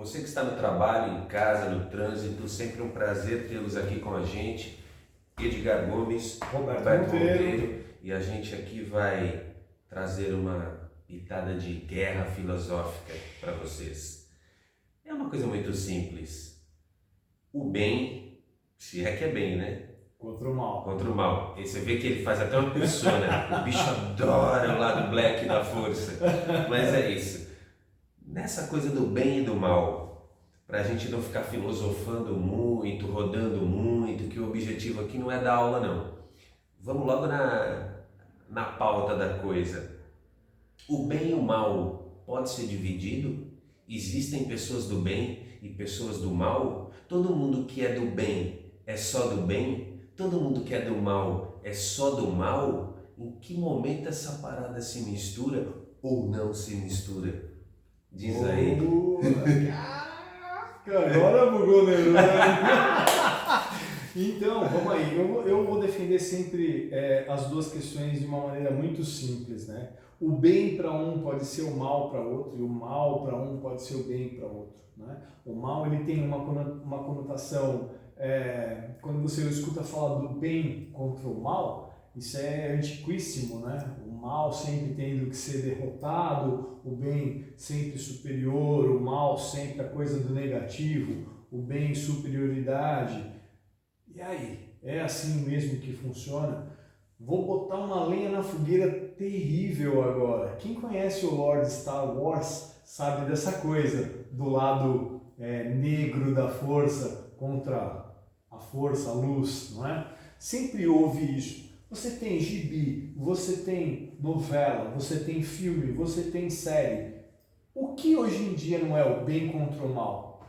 Você que está no trabalho, em casa, no trânsito, sempre um prazer tê-los aqui com a gente. Edgar Gomes, Roberto Monteiro. E a gente aqui vai trazer uma pitada de guerra filosófica para vocês. É uma coisa muito simples. O bem, se é que é bem, né? Contra o mal. Contra o mal. E você vê que ele faz até uma persona. O bicho adora o lado black da força. Mas é isso. Nessa coisa do bem e do mal, para a gente não ficar filosofando muito, rodando muito, que o objetivo aqui não é dar aula, não. Vamos logo na pauta da coisa. O bem e o mal pode ser dividido? Existem pessoas do bem e pessoas do mal? Todo mundo que é do bem é só do bem? Todo mundo que é do mal é só do mal? Em que momento essa parada se mistura ou não se mistura? Diz aí. Agora bugou o neurônio. Então, vamos aí. Eu vou defender sempre as duas questões de uma maneira muito simples, né? O bem para um pode ser o mal para outro e o mal para um pode ser o bem para outro, né? O mal ele tem uma conotação, quando você escuta falar do bem contra o mal, isso é antiquíssimo, né? O mal sempre tendo que ser derrotado, o bem sempre superior, o mal sempre a coisa do negativo, o bem superioridade. E aí, é assim mesmo que funciona? Vou botar uma lenha na fogueira terrível agora. Quem conhece o Lord Star Wars sabe dessa coisa, do lado negro da força contra a força, a luz, não é? Sempre houve isso. Você tem gibi, você tem novela, você tem filme, você tem série. O que hoje em dia não é o bem contra o mal?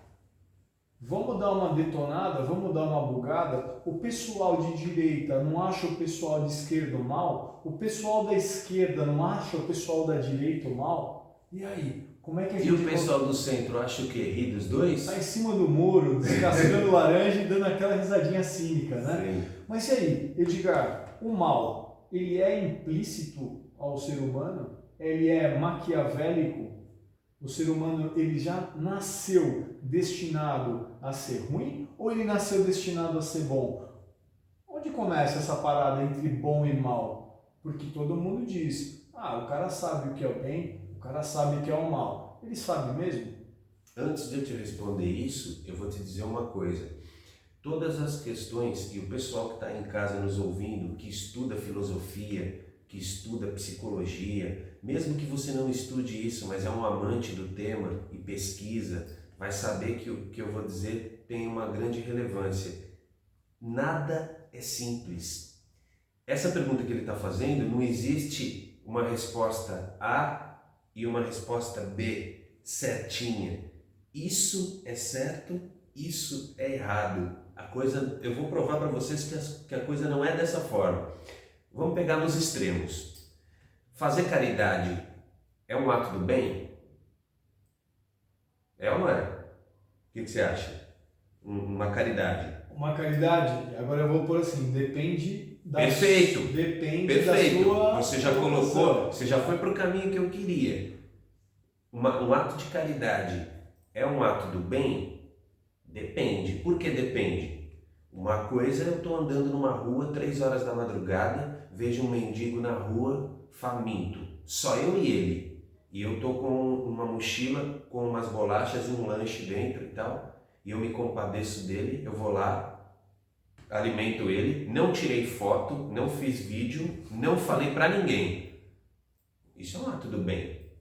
Vamos dar uma detonada, vamos dar uma bugada. O pessoal de direita não acha o pessoal de esquerda o mal? O pessoal da esquerda não acha o pessoal da direita o mal? E aí? Como é que a gente... E o pessoal do centro acha o quê? Ri dos dois? Está em cima do muro, descascando laranja e dando aquela risadinha cínica, né? Sim. Mas e aí, Edgar, o mal, ele é implícito ao ser humano? Ele é maquiavélico? O ser humano, ele já nasceu destinado a ser ruim ou ele nasceu destinado a ser bom? Onde começa essa parada entre bom e mal? Porque todo mundo diz, o cara sabe o que é o bem, o cara sabe o que é o mal. Ele sabe mesmo? Antes de eu te responder isso, eu vou te dizer uma coisa. Todas as questões, e o pessoal que está em casa nos ouvindo, que estuda filosofia, que estuda psicologia, mesmo que você não estude isso, mas é um amante do tema e pesquisa, vai saber que o que eu vou dizer tem uma grande relevância. Nada é simples. Essa pergunta que ele está fazendo, não existe uma resposta A e uma resposta B certinha. Isso é certo, isso é errado. Eu vou provar para vocês que a coisa não é dessa forma. Vamos pegar nos extremos. Fazer caridade é um ato do bem? É ou não é? O que você acha? Uma caridade. Uma caridade, agora eu vou pôr assim, depende da Perfeito. da sua... Você já colocou, você já foi para o caminho que eu queria. Um ato de caridade é um ato do bem? Depende. Por que depende? Uma coisa, eu estou andando numa rua 3 horas da madrugada, vejo um mendigo na rua faminto, só eu e ele, e eu estou com uma mochila com umas bolachas e um lanche dentro e tal, e eu me compadeço dele, eu vou lá, alimento ele, não tirei foto, não fiz vídeo, não falei para ninguém. Isso é um ato do bem.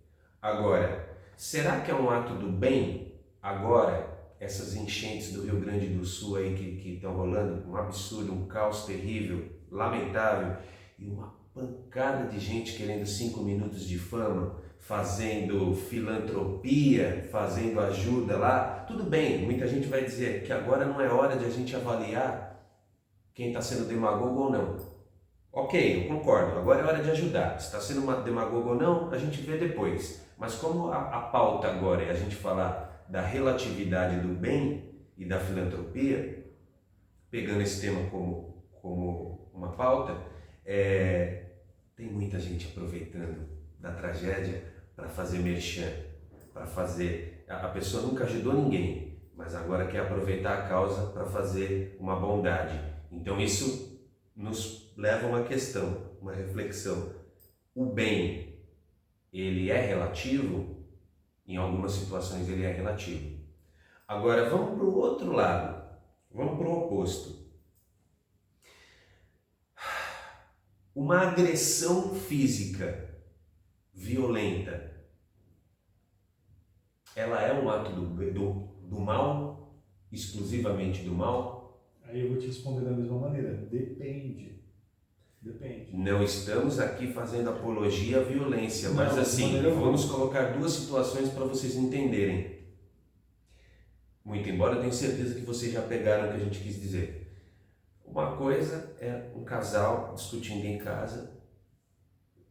Agora, será que é um ato do bem agora? Essas enchentes do Rio Grande do Sul aí que estão rolando, um absurdo, um caos terrível, lamentável, e uma pancada de gente querendo 5 minutos de fama, fazendo filantropia, fazendo ajuda lá. Tudo bem, muita gente vai dizer que agora não é hora de a gente avaliar quem está sendo demagogo ou não. Ok, eu concordo, agora é hora de ajudar. Se está sendo uma demagogo ou não, a gente vê depois. Mas como a pauta agora é a gente falar da relatividade do bem e da filantropia, pegando esse tema como uma pauta, tem muita gente aproveitando da tragédia para fazer merchan, para fazer a pessoa nunca ajudou ninguém, mas agora quer aproveitar a causa para fazer uma bondade. Então isso nos leva a uma questão, uma reflexão. O bem, ele é relativo? Em algumas situações ele é relativo. Agora vamos para o outro lado, vamos para o oposto. Uma agressão física violenta, ela é um ato do mal, exclusivamente do mal? Aí eu vou te responder da mesma maneira. Depende. Depende. Não estamos aqui fazendo apologia à violência, mas Não, assim, vamos colocar duas situações para vocês entenderem. Muito embora eu tenha certeza que vocês já pegaram o que a gente quis dizer. Uma coisa é um casal discutindo em casa,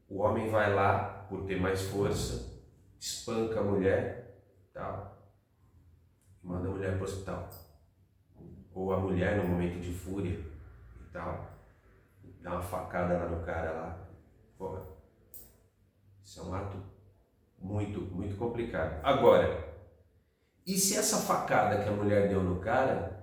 o homem vai lá por ter mais força, espanca a mulher, tal, e manda a mulher para o hospital. Ou a mulher no momento de fúria e tal, dá uma facada lá no cara lá. Porra, isso é um ato muito, muito complicado. Agora, e se essa facada que a mulher deu no cara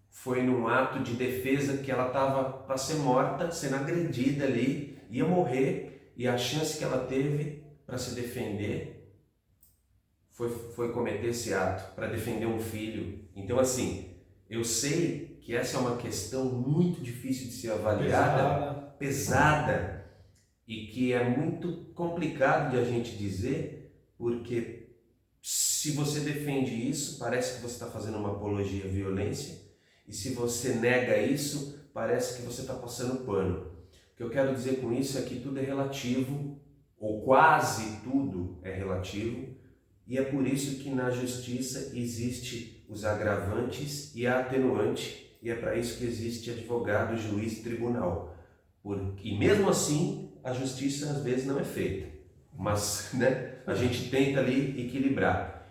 foi num ato de defesa que ela estava para ser morta, sendo agredida ali, ia morrer, e a chance que ela teve para se defender foi cometer esse ato, para defender um filho. Então assim, eu sei que essa é uma questão muito difícil de ser avaliada, pesada, e que é muito complicado de a gente dizer, porque se você defende isso, parece que você está fazendo uma apologia à violência, e se você nega isso, parece que você está passando pano. O que eu quero dizer com isso é que tudo é relativo, ou quase tudo é relativo, e é por isso que na justiça existe os agravantes e a atenuante, e é para isso que existe advogado, juiz e tribunal. E mesmo assim, a justiça às vezes não é feita, mas né, a gente tenta ali equilibrar.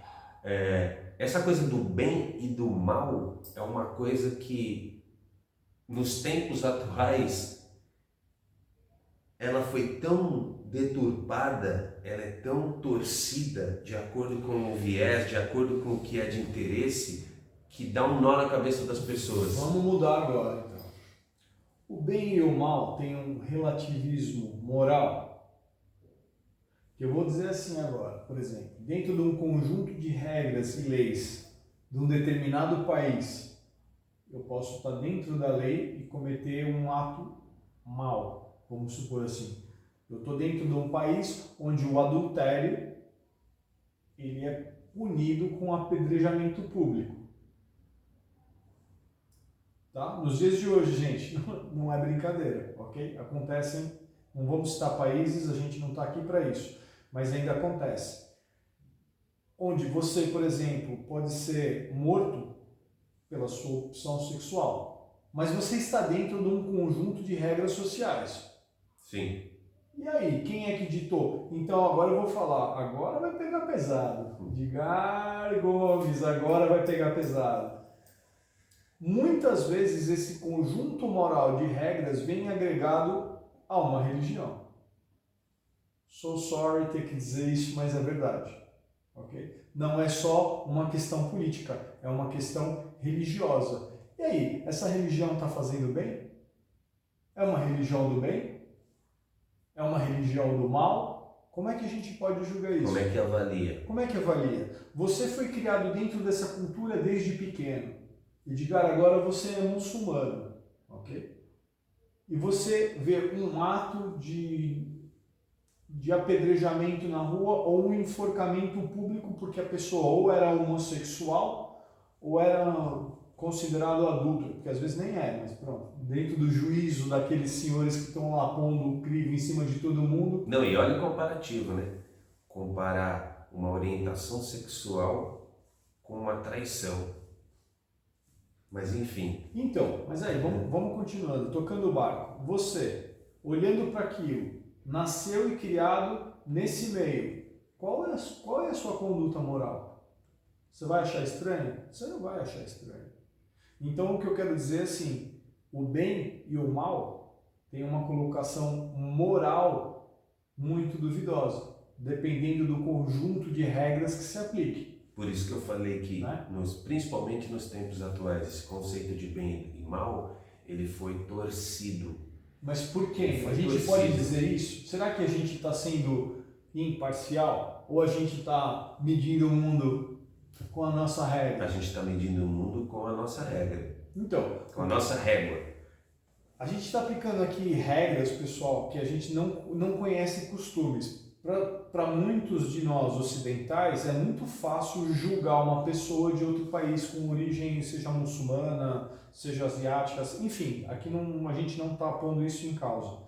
Essa coisa do bem e do mal é uma coisa que nos tempos atuais ela foi tão deturpada, ela é tão torcida de acordo com o viés, de acordo com o que é de interesse, que dá um nó na cabeça das pessoas. Vamos mudar agora então. O bem e o mal têm um relativismo moral. Eu vou dizer assim agora, por exemplo, dentro de um conjunto de regras e leis de um determinado país, eu posso estar dentro da lei e cometer um ato mal, vamos supor assim. Eu estou dentro de um país onde o adultério ele é punido com apedrejamento público. Tá? Nos dias de hoje, gente, não é brincadeira, ok? Acontecem, não vamos citar países, a gente não está aqui para isso, mas ainda acontece. Onde você, por exemplo, pode ser morto pela sua opção sexual, mas você está dentro de um conjunto de regras sociais. Sim. E aí, quem é que ditou? Então agora eu vou falar, agora vai pegar pesado. Edgar Gomes, agora vai pegar pesado. Muitas vezes esse conjunto moral de regras vem agregado a uma religião. So sorry ter que dizer isso, mas é verdade. Okay? Não é só uma questão política, é uma questão religiosa. E aí, essa religião está fazendo bem? É uma religião do bem? É uma religião do mal? Como é que a gente pode julgar isso? Como é que avalia? Como é que avalia? Você foi criado dentro dessa cultura desde pequeno. Edgar, agora você é muçulmano, ok? E você vê um ato de apedrejamento na rua ou um enforcamento público porque a pessoa ou era homossexual ou era considerado adulto, porque às vezes nem é, mas pronto, dentro do juízo daqueles senhores que estão lá pondo o crivo em cima de todo mundo. Não, e olha o comparativo, né? Comparar uma orientação sexual com uma traição. Mas enfim. Então, mas aí, vamos continuando, tocando o barco. Você, olhando para aquilo, nasceu e criado nesse meio, qual é a sua conduta moral? Você vai achar estranho? Você não vai achar estranho. Então, o que eu quero dizer é assim, o bem e o mal têm uma colocação moral muito duvidosa, dependendo do conjunto de regras que se aplique. Por isso que eu falei que, né? principalmente nos tempos atuais, esse conceito de bem e mal, ele foi torcido. Mas por quem? Foi A gente torcido. pode dizer isso? Será que a gente está sendo imparcial? Ou a gente está medindo o mundo com a nossa regra? A gente está medindo o mundo com a nossa regra, Então, com a nossa régua. a gente está aplicando aqui regras, pessoal, que a gente não conhece costumes. Para muitos de nós ocidentais, é muito fácil julgar uma pessoa de outro país com origem, seja muçulmana, seja asiática, enfim, aqui a gente não está pondo isso em causa.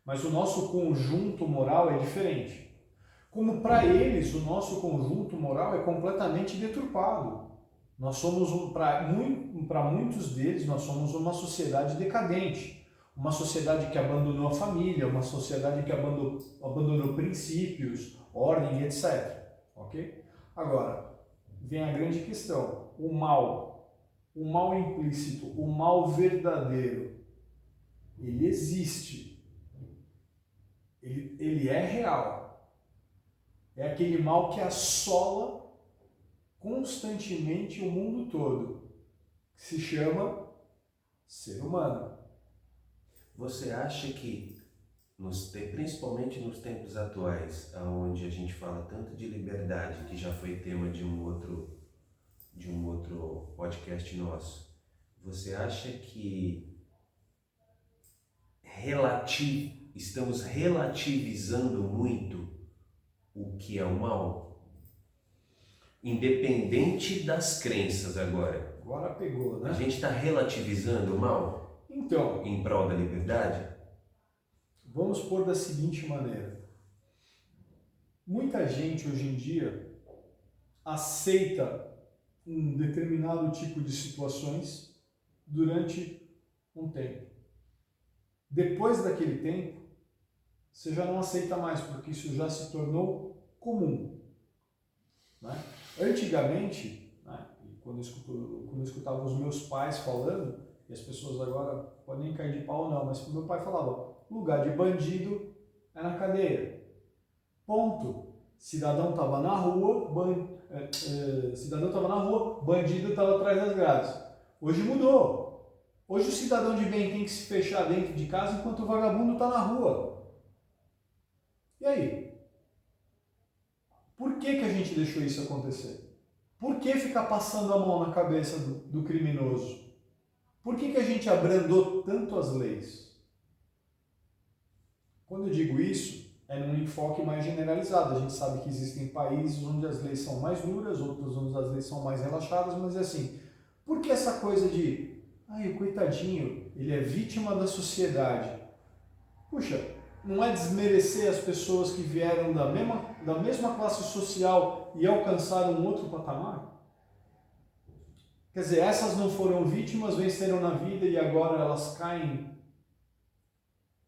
Mas o nosso conjunto moral é diferente. Como para eles, o nosso conjunto moral é completamente deturpado. Nós somos, para muitos deles, nós somos uma sociedade decadente. Uma sociedade que abandonou a família, uma sociedade que abandonou princípios, ordem, etc. Ok? Agora, vem a grande questão: o mal implícito, o mal verdadeiro, ele existe. Ele é real. É aquele mal que assola constantemente o mundo todo, que se chama ser humano. Você acha que, principalmente nos tempos atuais, onde a gente fala tanto de liberdade, que já foi tema de um outro podcast nosso, você acha que estamos relativizando muito o que é o mal? Independente das crenças agora. Agora pegou, né? A gente está relativizando o mal? Então, Em prol da liberdade? vamos pôr da seguinte maneira. Muita gente hoje em dia aceita um determinado tipo de situações durante um tempo. Depois daquele tempo, você já não aceita mais, porque isso já se tornou comum. Né? Antigamente, né, quando eu escutava os meus pais falando, e as pessoas agora podem cair de pau ou não, mas meu pai falava, lugar de bandido é na cadeia. Ponto. Cidadão estava na rua, bandido estava atrás das grades. Hoje mudou. Hoje o cidadão de bem tem que se fechar dentro de casa enquanto o vagabundo está na rua. E aí? Por que a gente deixou isso acontecer? Por que ficar passando a mão na cabeça do criminoso? Por que a gente abrandou tanto as leis? Quando eu digo isso, é num enfoque mais generalizado. A gente sabe que existem países onde as leis são mais duras, outros onde as leis são mais relaxadas, mas é assim, por que essa coisa de, o coitadinho, ele é vítima da sociedade? Puxa, não é desmerecer as pessoas que vieram da mesma classe social e alcançaram um outro patamar? Quer dizer, essas não foram vítimas, venceram na vida e agora elas caem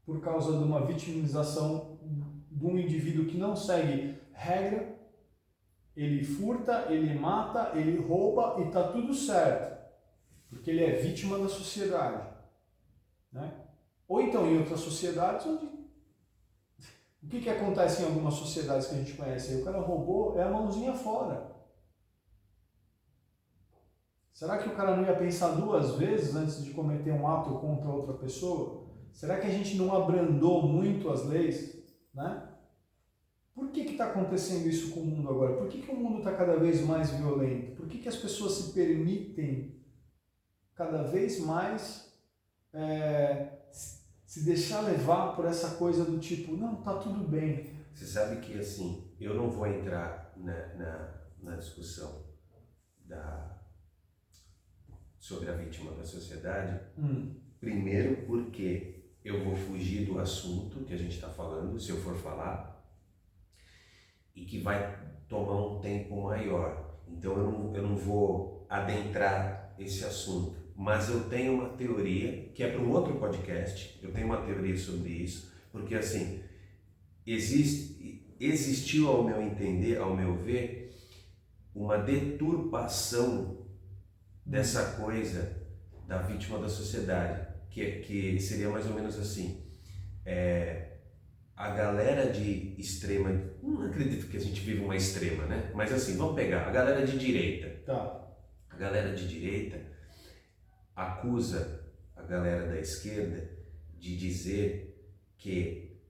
por causa de uma vitimização de um indivíduo que não segue regra, ele furta, ele mata, ele rouba e está tudo certo, porque ele é vítima da sociedade. Né? Ou então em outras sociedades onde... O que acontece em algumas sociedades que a gente conhece? O cara roubou, é a mãozinha fora. Será que o cara não ia pensar duas vezes antes de cometer um ato contra outra pessoa? Será que a gente não abrandou muito as leis? Né? Por que está acontecendo isso com o mundo agora? Por que o mundo está cada vez mais violento? Por que as pessoas se permitem cada vez mais se deixar levar por essa coisa do tipo, não, tá tudo bem? Você sabe que, assim, eu não vou entrar na discussão sobre a vítima da sociedade, primeiro porque eu vou fugir do assunto que a gente está falando, se eu for falar, e que vai tomar um tempo maior. Então eu não vou adentrar esse assunto, mas eu tenho uma teoria, que é para um outro podcast, eu tenho uma teoria sobre isso, porque assim, existiu ao meu entender, ao meu ver, uma deturpação dessa coisa da vítima da sociedade, que seria mais ou menos assim, a galera de extrema, não acredito que a gente vive uma extrema, né? Mas assim, vamos pegar a galera de direita. Tá. A galera de direita acusa a galera da esquerda de dizer que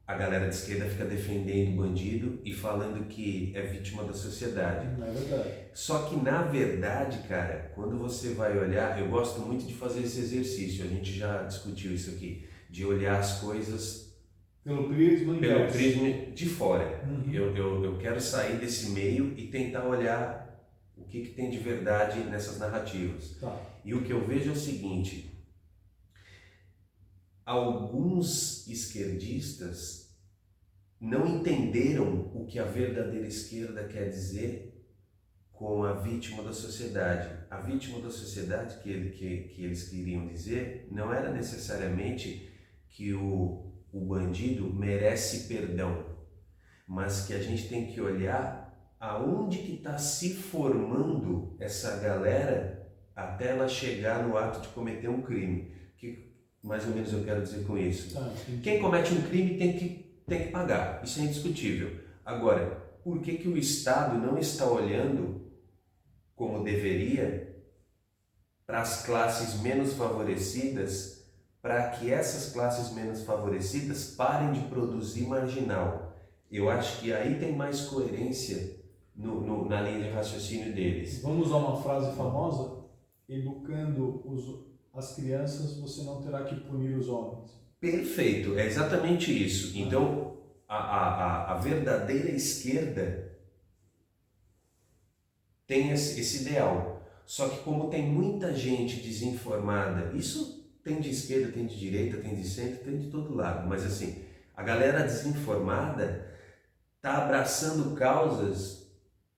a galera de esquerda fica defendendo o bandido e falando que é vítima da sociedade. Não é verdade. Só que na verdade, cara, quando você vai olhar, eu gosto muito de fazer esse exercício, a gente já discutiu isso aqui, de olhar as coisas Pelo prisma pelo inverso. prisma de fora. Uhum. Eu quero sair desse meio e tentar olhar o que tem de verdade nessas narrativas. Tá. E o que eu vejo é o seguinte: alguns esquerdistas não entenderam o que a verdadeira esquerda quer dizer com a vítima da sociedade. A vítima da sociedade que eles queriam dizer não era necessariamente que o bandido merece perdão, mas que a gente tem que olhar aonde que está se formando essa galera até ela chegar no ato de cometer um crime. Que mais ou menos eu quero dizer com isso? Tá, Quem comete um crime tem que pagar, isso é indiscutível. Agora, por que o Estado não está olhando como deveria para as classes menos favorecidas, para que essas classes menos favorecidas parem de produzir marginal? Eu acho que aí tem mais coerência na linha de raciocínio deles. Vamos usar uma frase famosa? Educando as crianças, você não terá que punir os homens. Perfeito, é exatamente isso. Então, a verdadeira esquerda tem esse ideal. Só que como tem muita gente desinformada, isso tem de esquerda, tem de direita, tem de centro, tem de todo lado. Mas assim, a galera desinformada está abraçando causas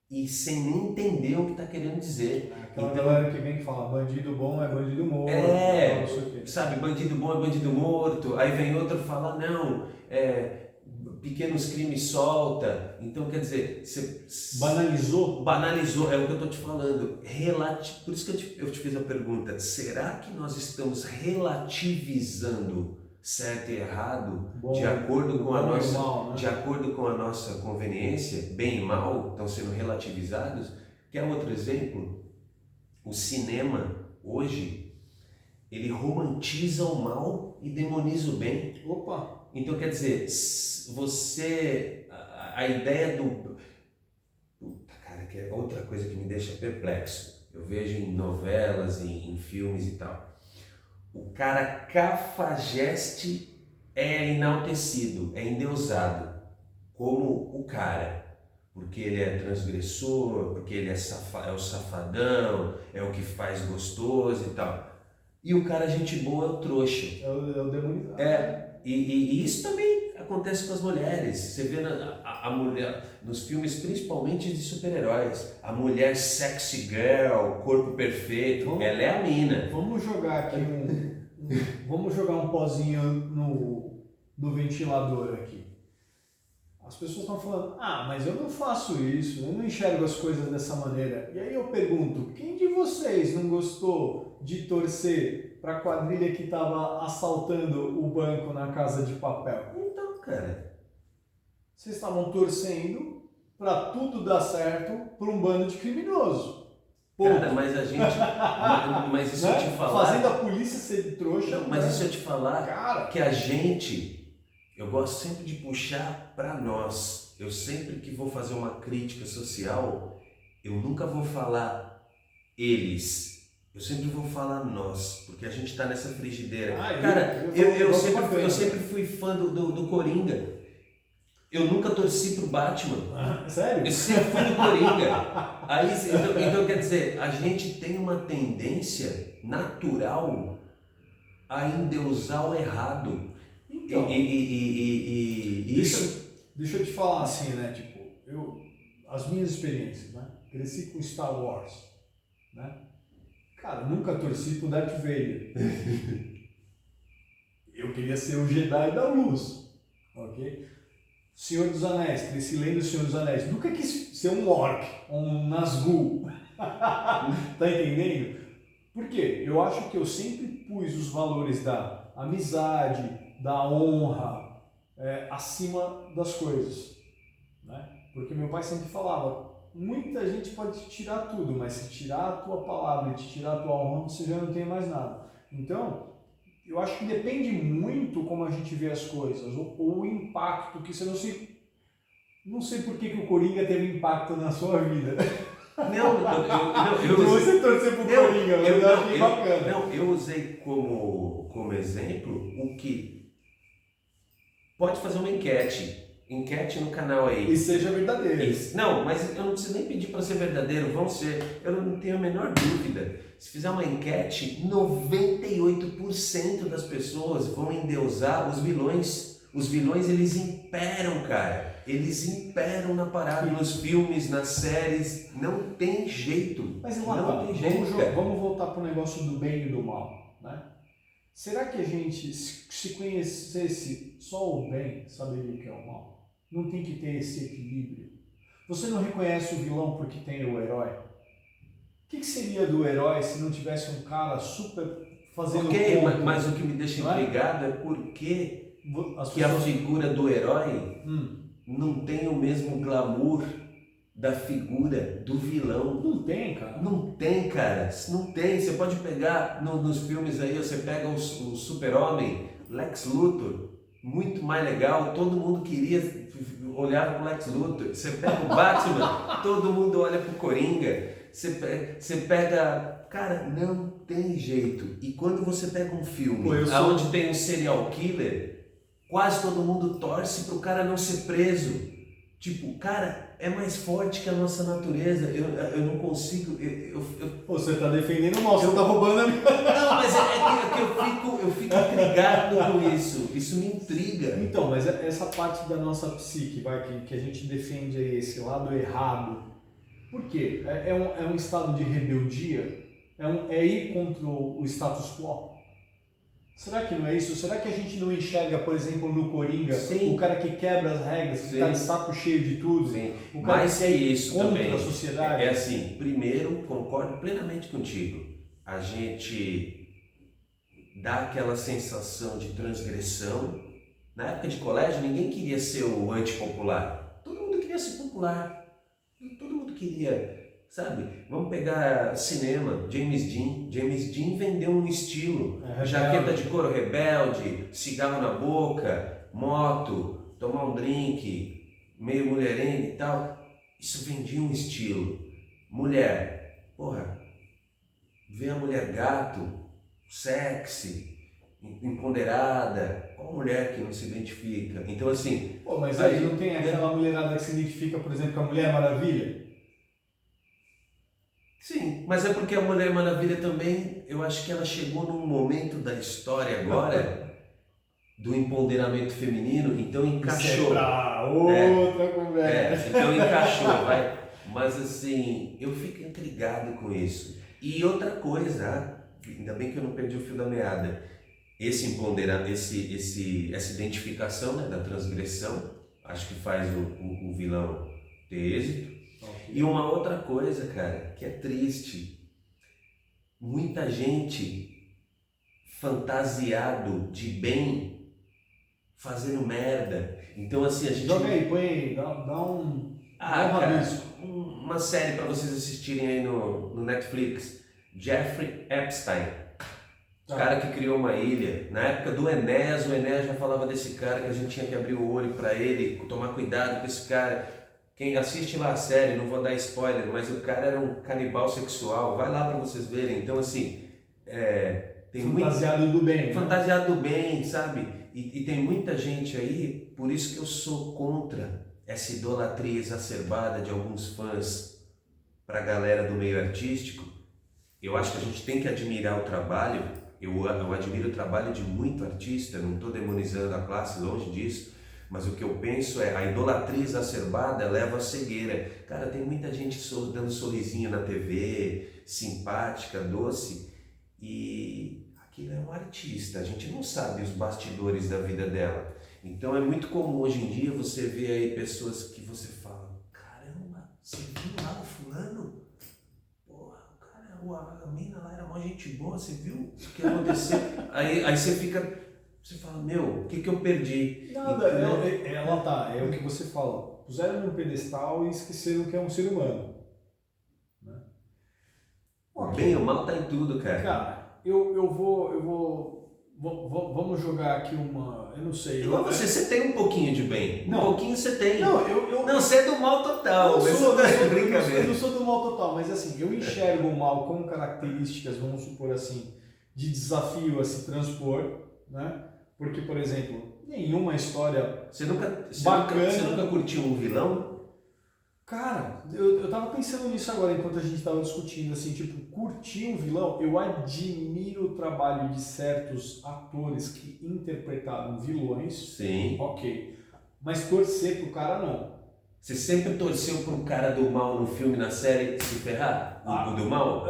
e sem nem entender o que está querendo dizer. Aquela Então, galera que vem que fala, bandido bom é bandido morto. É, não sei o quê. sabe, bandido bom é bandido morto. Aí vem outro falar, não, pequenos crimes solta. Então, quer dizer, você banalizou, é o que eu estou te falando. Por isso que eu te fiz a pergunta, será que nós estamos relativizando certo e errado Bom, de acordo com a bom e nossa, mal, né? de acordo com a nossa conveniência? Bem e mal estão sendo relativizados. Quer outro exemplo? O cinema hoje, ele romantiza o mal e demoniza o bem. Opa! Então, quer dizer, a ideia do... Puta, cara, que é outra coisa que me deixa perplexo. Eu vejo em novelas, em filmes e tal. O cara cafajeste é enaltecido, é endeusado como o cara. Porque ele é transgressor, porque ele é o safadão, é o que faz gostoso e tal. E o cara gente boa é o trouxa. É o demonizado. E isso também acontece com as mulheres. Você vê a mulher, nos filmes principalmente de super-heróis, a mulher sexy girl, corpo perfeito, ela é a mina. Vamos jogar aqui vamos jogar um pozinho no ventilador aqui. As pessoas estão falando, mas eu não faço isso, eu não enxergo as coisas dessa maneira. E aí eu pergunto, quem de vocês não gostou de torcer para a quadrilha que estava assaltando o banco na Casa de Papel? Então, cara... Vocês estavam torcendo para tudo dar certo para um bando de criminoso. Cara, mas a gente... mas isso eu te falar... Fazendo a polícia ser trouxa... Não, mas isso eu te falar, cara, que a gente... Eu gosto sempre de puxar para nós. Eu sempre que vou fazer uma crítica social, eu nunca vou falar eles. Eu sempre vou falar nós, porque a gente está nessa frigideira. Cara, eu sempre fui fã do Coringa. Eu nunca torci pro Batman. Sério? Eu sempre fui do Coringa. Então, quer dizer, a gente tem uma tendência natural a endeusar o errado. Então, deixa eu te falar assim, né? Tipo, as minhas experiências, né? Cresci com Star Wars, né? Cara, nunca torci pro Darth Vader. Eu queria ser o Jedi da Luz, ok? Senhor dos Anéis, cresci lendo o Senhor dos Anéis. Nunca quis ser um orc, um Nazgûl. Tá entendendo? Por quê? Eu acho que eu sempre pus os valores da amizade, da honra, acima das coisas, né? Porque meu pai sempre falava, muita gente pode te tirar tudo, mas se tirar a tua palavra e te tirar a tua honra, você já não tem mais nada. Então, eu acho que depende muito como a gente vê as coisas, ou o impacto que você não sei por que o Coringa teve impacto na sua vida. Não, De você torcer pro Coringa, mas eu achei bacana. Não, eu usei como exemplo o que pode fazer uma enquete no canal aí. E seja verdadeiro. Não, mas eu não preciso nem pedir para ser verdadeiro, vão ser, eu não tenho a menor dúvida. Se fizer uma enquete, 98% das pessoas vão endeusar os vilões. Os vilões, eles imperam, cara. Eles imperam na parada, nos filmes, nas séries. Não tem jeito. Mas não tem jeito, cara. Vamos voltar para o negócio do bem e do mal, né? Será que a gente, se conhecesse só o bem, saberia o que é o mal? Não tem que ter esse equilíbrio. Você não reconhece o vilão porque tem o herói? O que seria do herói se não tivesse um cara super fazendo mas o que me deixa intrigado é porque que a figura do herói não tem o mesmo glamour da figura do vilão. Não tem, cara. Não tem, cara. Não tem. Você pode pegar nos filmes aí, você pega o Super-Homem, Lex Luthor, muito mais legal. Todo mundo queria olhar pro Lex Luthor. Você pega o Batman, todo mundo olha pro Coringa. Você pega... Cara, não tem jeito. E quando você pega um filme onde tem um serial killer, quase todo mundo torce pro cara não ser preso. Tipo, cara, é mais forte que a nossa natureza. Eu não consigo. Você tá defendendo o mal, você tá roubando a minha. Não, mas é que eu fico intrigado com isso. Isso me intriga. Então, mas essa parte da nossa psique, que a gente defende aí, esse lado errado. Por quê? É um estado de rebeldia? É ir contra o status quo? Será que não é isso? Será que a gente não enxerga, por exemplo, no Coringa, o cara que quebra as regras, que está de saco cheio de tudo? Sim. O cara Mas que é isso contra também. A sociedade? É assim, primeiro, concordo plenamente contigo. A gente dá aquela sensação de transgressão. Na época de colégio, ninguém queria ser o antipopular. Todo mundo queria ser popular. Todo mundo queria... Sabe, vamos pegar cinema, James Dean. James Dean vendeu um estilo, jaqueta de couro rebelde, cigarro na boca, moto, tomar um drink, meio mulherengo e tal. Isso vendia um estilo. Mulher, porra, vê a mulher gato, sexy, empoderada. Qual mulher que não se identifica? Então assim... Pô, mas aí não tem aquela mulherada que se identifica, por exemplo, com a Mulher Maravilha? Sim, mas é porque a Mulher Maravilha também, eu acho que ela chegou num momento da história agora do empoderamento feminino, então encaixou. Isso é pra outra conversa. Então encaixou, vai. Mas assim, eu fico intrigado com isso. E outra coisa, ainda bem que eu não perdi o fio da meada, essa identificação, né, da transgressão, acho que faz o vilão ter êxito. E uma outra coisa, cara, que é triste, muita gente fantasiado de bem fazendo merda. Então assim, a gente... Joga aí, põe aí, dá um rabisco. Uma série para vocês assistirem aí no Netflix, Jeffrey Epstein. O cara que criou uma ilha. Na época do Enéas, o Enéas já falava desse cara, que a gente tinha que abrir o olho para ele, tomar cuidado com esse cara. Quem assiste lá a série, não vou dar spoiler, mas o cara era um canibal sexual, vai lá para vocês verem. Então assim, tem fantasiado do bem, né? Fantasiado do bem, sabe? E tem muita gente aí, por isso que eu sou contra essa idolatria exacerbada de alguns fãs para a galera do meio artístico. Eu acho que a gente tem que admirar o trabalho, eu admiro o trabalho de muito artista, não estou demonizando a classe, longe disso. Mas o que eu penso é, a idolatria exacerbada leva à cegueira. Cara, tem muita gente dando sorrisinho na TV, simpática, doce, e aquilo é um artista, a gente não sabe os bastidores da vida dela. Então é muito comum hoje em dia você ver aí pessoas que você fala, caramba, você viu lá o fulano? Porra, a mina lá era uma gente boa, você viu o que aconteceu? Aí você fica... você fala, meu, o que que eu perdi? Nada, Então, ela tá, é o que você fala. Puseram num pedestal e esqueceram que é um ser humano. Né? o Ok. bem e o mal tá em tudo, cara. Cara, vamos jogar aqui uma. Eu não sei. Igual você tem um pouquinho de bem. Um Não. pouquinho você tem. Não, Não, você é do mal total. não Mas sou, você tá eu brincadeira. não sou do mal total, mas assim, eu enxergo o mal com características, vamos supor assim, de desafio a se transpor, né? Porque, por exemplo, nenhuma história bacana. Você nunca curtiu um vilão? Cara, eu tava pensando nisso agora enquanto a gente tava discutindo, assim, tipo, curtir um vilão, eu admiro o trabalho de certos atores que interpretaram vilões, Sim. ok, mas torcer pro cara não. Você sempre torceu pro cara do mal no filme, na série, se ferrar? O do mal?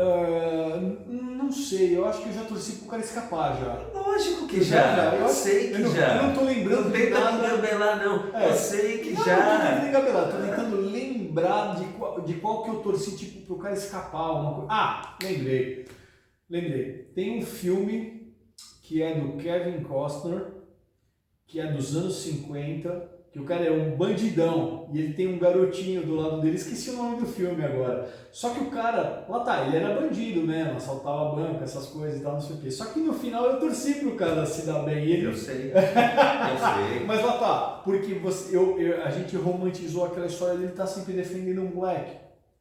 Não sei, eu acho que eu já torci pro cara escapar já. Lógico que já. Eu sei que já. Eu não tô lembrando Não de tenta nada. me engabelar, não. Eu sei que Não, já. não tô tentando engabelar, tô tentando lembrar de qual que eu torci, tipo, pro cara escapar, uma coisa. Ah, lembrei. Tem um filme que é do Kevin Costner, que é dos anos 50, que o cara é um bandidão e ele tem um garotinho do lado dele, esqueci o nome do filme agora. Só que o cara, lá tá, ele era bandido mesmo, assaltava banco, essas coisas e tal, não sei o quê. Só que no final eu torci pro cara se dar bem. E ele... Eu sei. Eu sei. Mas lá tá, porque a gente romantizou aquela história dele estar sempre defendendo um moleque,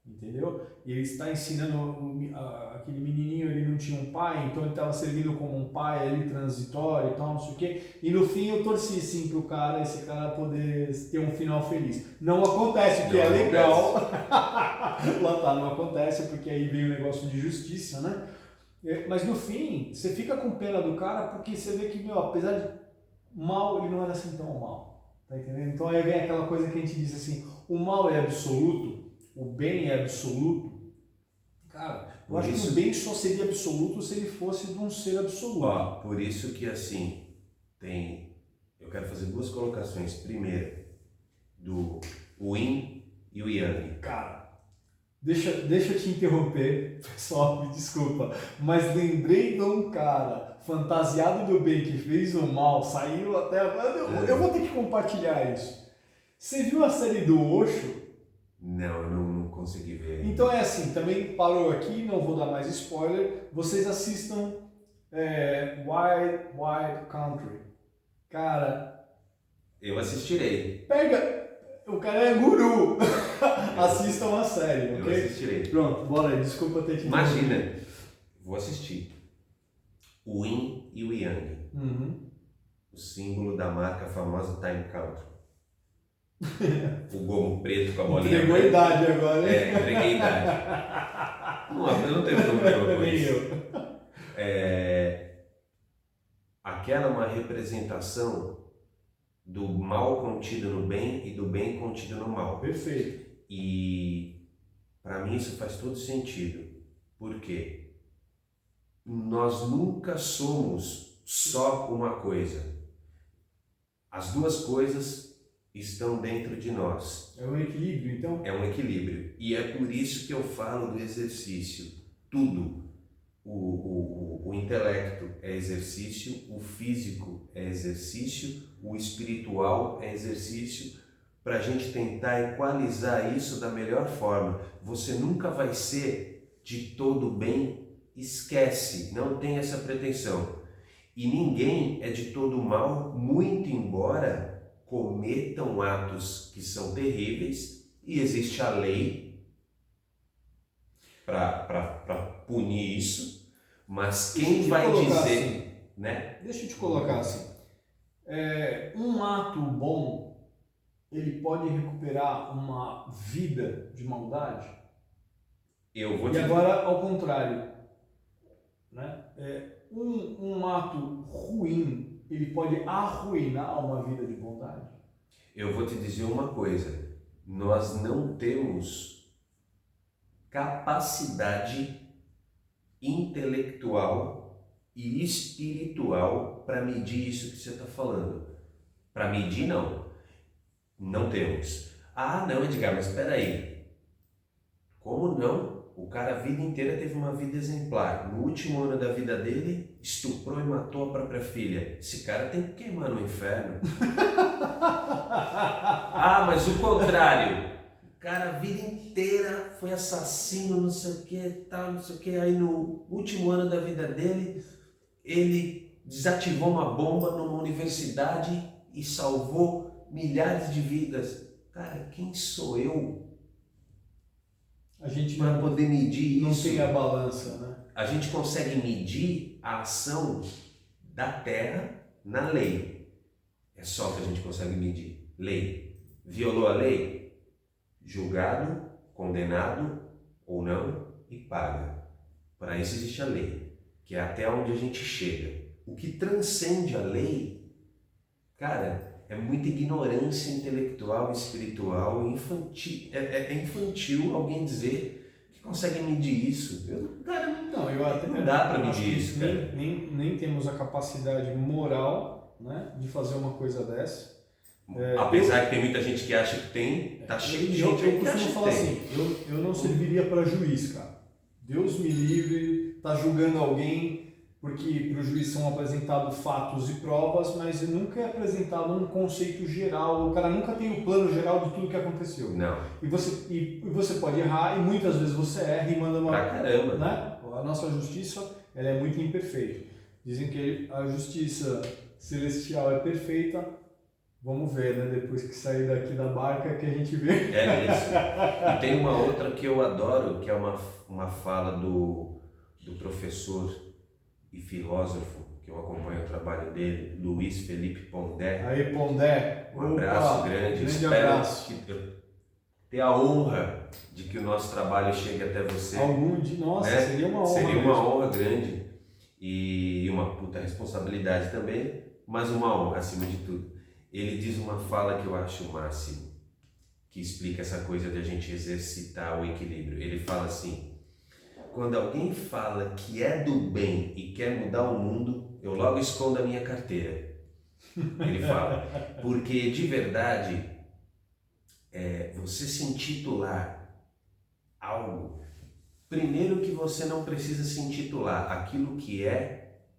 entendeu? E ele está ensinando aquele menininho, ele não tinha um pai, então ele estava servindo como um pai ali transitório e tal, não sei o quê. E no fim eu torci sim pro cara, esse cara poder ter um final feliz. Não acontece, o que é legal. Lá tá, não acontece, porque aí vem o negócio de justiça, né? Mas no fim, você fica com pena do cara porque você vê que, meu, apesar de mal, ele não era assim tão mal. Tá entendendo? Então aí vem aquela coisa que a gente diz assim, o mal é absoluto, o bem é absoluto. Cara, eu acho que o bem só seria absoluto se ele fosse de um ser absoluto. Ó, por isso que assim, eu quero fazer duas colocações. Primeiro, do Yin e o Yang. Cara, deixa eu te interromper, pessoal, me desculpa, mas lembrei de um cara fantasiado do bem que fez o mal, saiu até agora, eu vou ter que compartilhar isso. Você viu a série do Osho? Não, eu não consegui ver. Então é assim, também parou aqui, não vou dar mais spoiler. Vocês assistam Wild Wild Country. Cara, Eu assistirei. o cara é guru. Assistam a série, Eu ok? assistirei. Pronto, bora aí, desculpa ter te Imagina, vou assistir. O Yin e o Yang. Uhum. O símbolo da marca famosa Time Country. O gomo preto com a bolinha Entregou a branca. idade agora, hein? Entreguei a idade. Não, eu não tenho problema com Nem isso. eu. Aquela é uma representação do mal contido no bem e do bem contido no mal. Perfeito. E para mim isso faz todo sentido. Por quê? Nós nunca somos só uma coisa. As duas coisas estão dentro de nós. É um equilíbrio, então? É um equilíbrio. E é por isso que eu falo do exercício. Tudo. O intelecto é exercício, o físico é exercício, o espiritual é exercício, para a gente tentar equalizar isso da melhor forma. Você nunca vai ser de todo bem, esquece, não tem essa pretensão. E ninguém é de todo mal, muito embora cometam atos que são terríveis, e existe a lei para punir isso, mas quem vai dizer, assim, né? Deixa eu te colocar assim, um ato bom, ele pode recuperar uma vida de maldade? Eu vou E te agora, ao contrário, né? Um ato ruim, ele pode arruinar uma vida de bondade? Eu vou te dizer uma coisa, nós não temos capacidade intelectual e espiritual para medir isso que você está falando. Para medir, não temos. Ah, não, Edgar, mas espera aí. Como não? O cara a vida inteira teve uma vida exemplar. No último ano da vida dele, estuprou e matou a própria filha. Esse cara tem que queimar no inferno. Ah, mas o contrário. O cara a vida inteira foi assassino, não sei o que, tal, não sei o que. Aí no último ano da vida dele, ele desativou uma bomba numa universidade e salvou milhares de vidas. Cara, quem sou eu A gente para poder medir não isso? tem a balança, né? A gente consegue medir a ação da terra na lei. É só o que a gente consegue medir. Lei. Violou a lei? Julgado, condenado ou não e paga. Para isso existe a lei, que é até onde a gente chega. O que transcende a lei, cara, é muita ignorância intelectual, espiritual, infantil. É infantil alguém dizer que consegue medir isso. Não dá para medir isso, cara. Nem temos a capacidade moral, né, de fazer uma coisa dessa. Apesar que tem muita gente que acha que tem, tá cheio de gente eu que acha costumo que falar tem. assim, eu não serviria para juiz, cara. Deus me livre, tá julgando alguém porque para o juiz são apresentados fatos e provas, mas nunca é apresentado um conceito geral, o cara nunca tem o plano geral de tudo que aconteceu. Não. E você pode errar, e muitas vezes você erra e manda uma... Pra caramba. Né? A nossa justiça, ela é muito imperfeita. Dizem que a justiça celestial é perfeita. Vamos ver, né? Depois que sair daqui da barca que a gente vê. É isso. E tem uma outra que eu adoro, que é uma fala do professor e filósofo, que eu acompanho o trabalho dele, Luiz Felipe Pondé. Aí, Pondé. Um abraço grande. Espero abraço. que eu tenha a honra de que o nosso trabalho chegue até você. Algum de nós, né? seria uma honra. Seria uma mesmo. honra grande e uma puta responsabilidade também, mas uma honra acima de tudo. Ele diz uma fala que eu acho o máximo, que explica essa coisa de a gente exercitar o equilíbrio. Ele fala assim: quando alguém fala que é do bem e quer mudar o mundo, eu logo escondo a minha carteira. Ele fala, porque de verdade, você se intitular algo, primeiro que você não precisa se intitular, aquilo que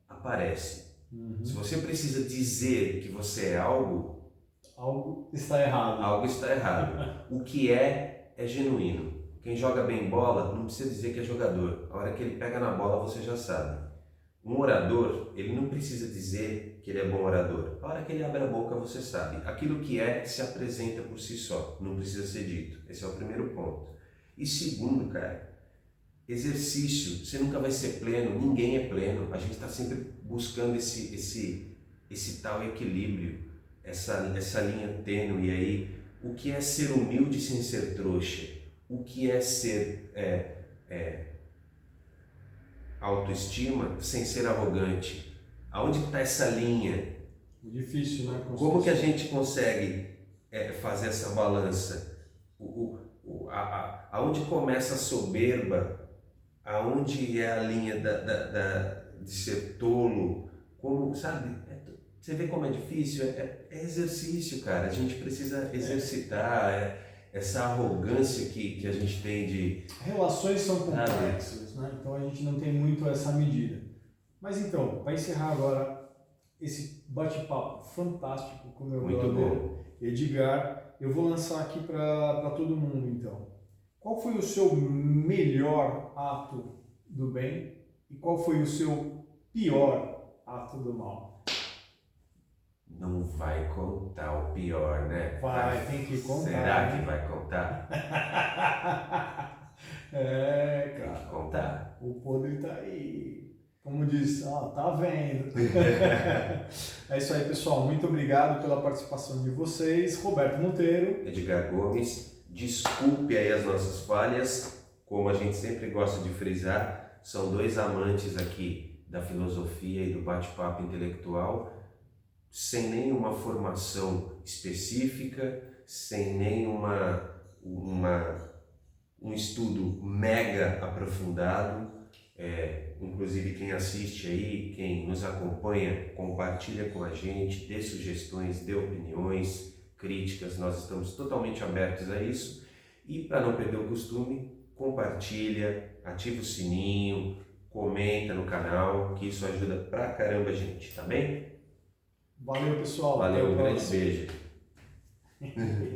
aparece. Uhum. Se você precisa dizer que você é algo, algo está errado. Algo está errado. O que é genuíno. Quem joga bem bola não precisa dizer que é jogador. A hora que ele pega na bola você já sabe. Um orador, ele não precisa dizer que ele é bom orador. A hora que ele abre a boca você sabe. Aquilo que se apresenta por si só, não precisa ser dito. Esse é o primeiro ponto. E segundo, cara, exercício. Você nunca vai ser pleno, ninguém é pleno. A gente está sempre buscando esse tal equilíbrio, essa linha tênue aí. O que é ser humilde sem ser trouxa? O que é ser autoestima sem ser arrogante? Aonde está essa linha? Difícil, né? Como que a gente consegue fazer essa balança? Aonde começa a soberba? Aonde é a linha de ser tolo? Como, sabe? Você vê como é difícil? É exercício, cara. A gente precisa exercitar essa arrogância que a gente tem de... Relações são complexas, né? Então a gente não tem muito essa medida. Mas então, para encerrar agora esse bate-papo fantástico com o meu brother Edgar, eu vou lançar aqui para todo mundo então. Qual foi o seu melhor ato do bem e qual foi o seu pior ato do mal? Não vai contar o pior, né? Vai, tem que contar. Será né? que vai contar? Cara. Tem que contar. O podre tá aí. Como diz, tá vendo. É isso aí, pessoal. Muito obrigado pela participação de vocês. Roberto Monteiro. Edgar Gomes, desculpe aí as nossas falhas. Como a gente sempre gosta de frisar, são dois amantes aqui da filosofia e do bate-papo intelectual, sem nenhuma formação específica, sem nenhum estudo mega aprofundado. Inclusive quem assiste aí, quem nos acompanha, compartilha com a gente, dê sugestões, dê opiniões, críticas, nós estamos totalmente abertos a isso. E para não perder o costume, compartilha, ativa o sininho, comenta no canal, que isso ajuda pra caramba a gente, tá bem? Valeu, pessoal. Valeu, Até um o grande próximo. beijo.